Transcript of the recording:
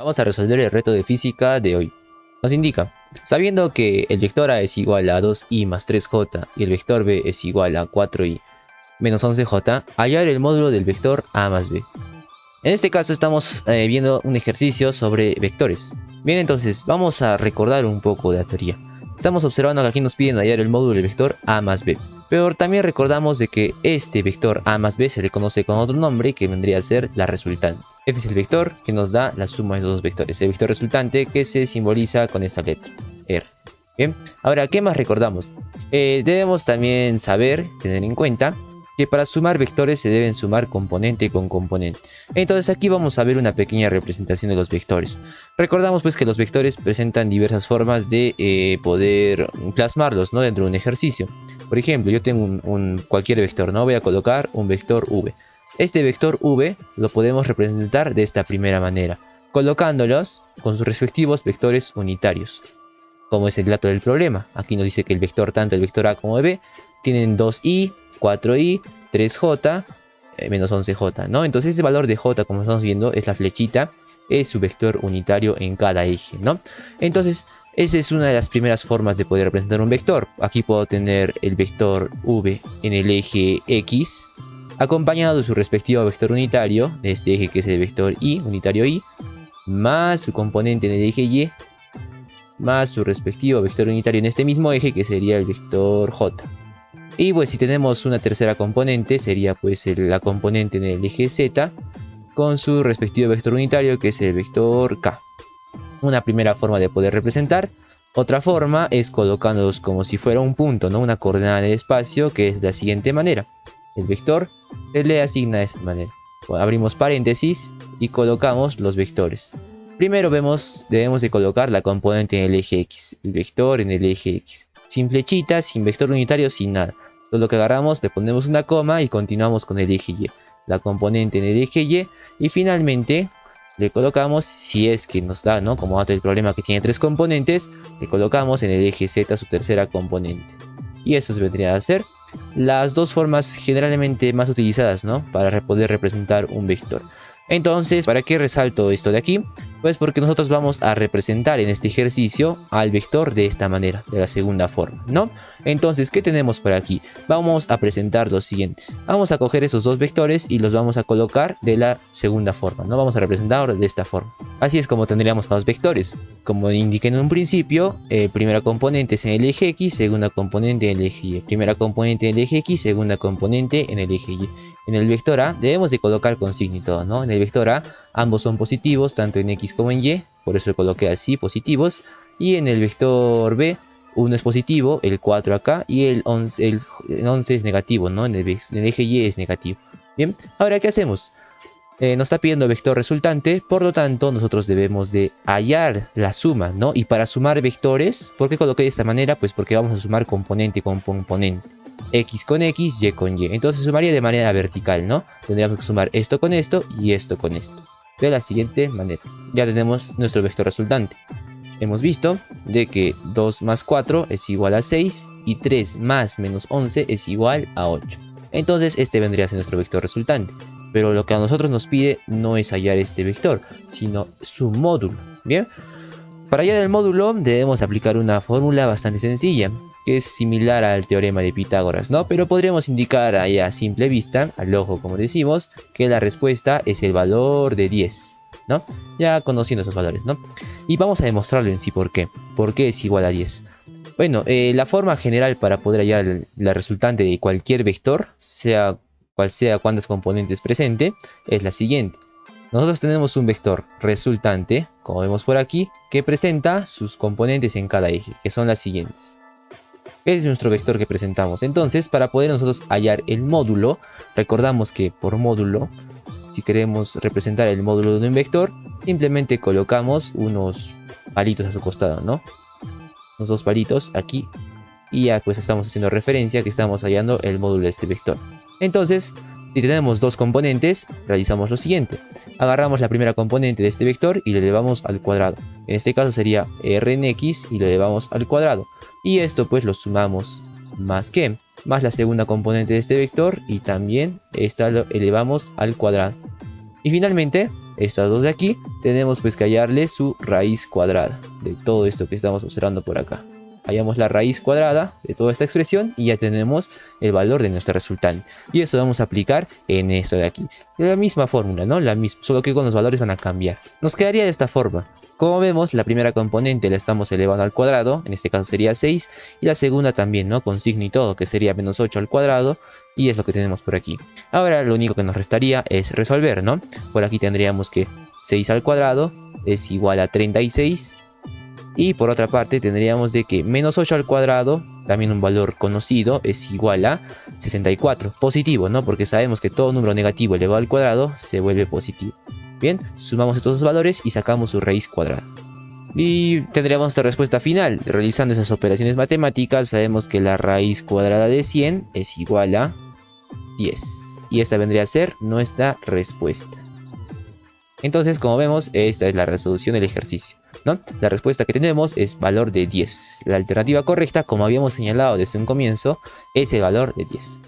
Vamos a resolver el reto de física de hoy. Nos indica, sabiendo que el vector A es igual a 2i más 3j y el vector B es igual a 4i menos 11j, hallar el módulo del vector A más B. En este caso estamos viendo un ejercicio sobre vectores. Bien, entonces vamos a recordar un poco de la teoría. Estamos observando que aquí nos piden hallar el módulo del vector A más B. Pero también recordamos de que este vector A más B se le conoce con otro nombre que vendría a ser la resultante. Este es el vector que nos da la suma de los dos vectores. El vector resultante que se simboliza con esta letra, R. Bien, ahora, ¿qué más recordamos? Debemos también saber, tener en cuenta, que para sumar vectores se deben sumar componente con componente. Entonces aquí vamos a ver una pequeña representación de los vectores. Recordamos pues que los vectores presentan diversas formas de poder plasmarlos, ¿no?, dentro de un ejercicio. Por ejemplo, yo tengo cualquier vector, ¿no? Voy a colocar un vector v. Este vector v lo podemos representar de esta primera manera, colocándolos con sus respectivos vectores unitarios, como es el dato del problema. Aquí nos dice que el vector, tanto el vector a como b, tienen 2i, 4i, 3j, menos 11j, ¿no? Entonces ese valor de j, como estamos viendo, es la flechita, es su vector unitario en cada eje, ¿no? Entonces esa es una de las primeras formas de poder representar un vector. Aquí puedo tener el vector v en el eje x, acompañado de su respectivo vector unitario, de este eje que es el vector y, unitario y, más su componente en el eje y, más su respectivo vector unitario en este mismo eje que sería el vector j. Y pues si tenemos una tercera componente, sería pues la componente en el eje z, con su respectivo vector unitario que es el vector k. Una primera forma de poder representar. Otra forma es colocándolos como si fuera un punto, ¿no?, una coordenada en el espacio, que es de la siguiente manera. El vector se le asigna de esta manera. Abrimos paréntesis y colocamos los vectores. Primero debemos de colocar la componente en el eje x, el vector en el eje x, sin flechitas, sin vector unitario, sin nada. Solo que agarramos, le ponemos una coma y continuamos con el eje y, la componente en el eje y finalmente le colocamos, si es que nos da, ¿no?, como dato del problema que tiene 3 componentes, le colocamos en el eje z su tercera componente. Y eso se vendría a ser las dos formas generalmente más utilizadas, ¿no?, para poder representar un vector. Entonces, ¿para qué resalto esto de aquí? Pues porque nosotros vamos a representar en este ejercicio al vector de esta manera, de la segunda forma, ¿no? Entonces, ¿qué tenemos por aquí? Vamos a presentar lo siguiente. Vamos a coger esos dos vectores y los vamos a colocar de la segunda forma, ¿no? Vamos a representar de esta forma. Así es como tendríamos los vectores. Como indiqué en un principio, primera componente es en el eje x, segunda componente en el eje y. Primera componente en el eje x, segunda componente en el eje y. En el vector a debemos de colocar consigna y todo, ¿no? En el vector a ambos son positivos, tanto en x como en y, por eso lo coloqué así, positivos. Y en el vector b, uno es positivo, el 4 acá, y el 11 es negativo, ¿no? En el eje y es negativo. Bien, ahora ¿qué hacemos? Nos está pidiendo vector resultante, por lo tanto nosotros debemos de hallar la suma, ¿no? Y para sumar vectores, ¿por qué coloqué de esta manera? Pues porque vamos a sumar componente con componente. X con X, Y con Y. Entonces sumaría de manera vertical, ¿no? Tendríamos que sumar esto con esto y esto con esto. De la siguiente manera. Ya tenemos nuestro vector resultante. Hemos visto de que 2 más 4 es igual a 6 y 3 más menos 11 es igual a 8. Entonces este vendría a ser nuestro vector resultante. Pero lo que a nosotros nos pide no es hallar este vector, sino su módulo. Bien, para hallar el módulo debemos aplicar una fórmula bastante sencilla, que es similar al teorema de Pitágoras, ¿no? Pero podríamos indicar ahí a simple vista, al ojo como decimos, que la respuesta es el valor de 10, ¿no? Ya conociendo esos valores, ¿no? Y vamos a demostrarlo en sí por qué. ¿Por qué es igual a 10? Bueno, la forma general para poder hallar la resultante de cualquier vector, sea cual sea cuántas componentes presente, es la siguiente. Nosotros tenemos un vector resultante, como vemos por aquí, que presenta sus componentes en cada eje, que son las siguientes. Este es nuestro vector que presentamos. Entonces, para poder nosotros hallar el módulo, recordamos que por módulo, si queremos representar el módulo de un vector, simplemente colocamos unos palitos a su costado, ¿no? Unos dos palitos aquí, y ya pues estamos haciendo referencia que estamos hallando el módulo de este vector. Entonces, si tenemos dos componentes, realizamos lo siguiente. Agarramos la primera componente de este vector y lo elevamos al cuadrado. En este caso sería r en x y lo elevamos al cuadrado. Y esto pues lo sumamos más la segunda componente de este vector y también esta lo elevamos al cuadrado. Y finalmente estas dos de aquí, tenemos pues que hallarle su raíz cuadrada de todo esto que estamos observando por acá. Hallamos la raíz cuadrada de toda esta expresión y ya tenemos el valor de nuestra resultante. Y eso vamos a aplicar en esto de aquí. La misma fórmula, ¿no? La misma, solo que con los valores van a cambiar. Nos quedaría de esta forma. Como vemos, la primera componente la estamos elevando al cuadrado, en este caso sería 6, y la segunda también, ¿no? Con signo y todo, que sería menos 8 al cuadrado, y es lo que tenemos por aquí. Ahora lo único que nos restaría es resolver, ¿no? Por aquí tendríamos que 6 al cuadrado es igual a 36, y por otra parte tendríamos de que menos 8 al cuadrado, también un valor conocido, es igual a 64, positivo, ¿no? Porque sabemos que todo número negativo elevado al cuadrado se vuelve positivo. Bien, sumamos estos dos valores y sacamos su raíz cuadrada. Y tendríamos nuestra respuesta final. Realizando esas operaciones matemáticas, sabemos que la raíz cuadrada de 100 es igual a 10. Y esta vendría a ser nuestra respuesta. Entonces, como vemos, esta es la resolución del ejercicio, ¿no? La respuesta que tenemos es valor de 10. La alternativa correcta, como habíamos señalado desde un comienzo, es el valor de 10.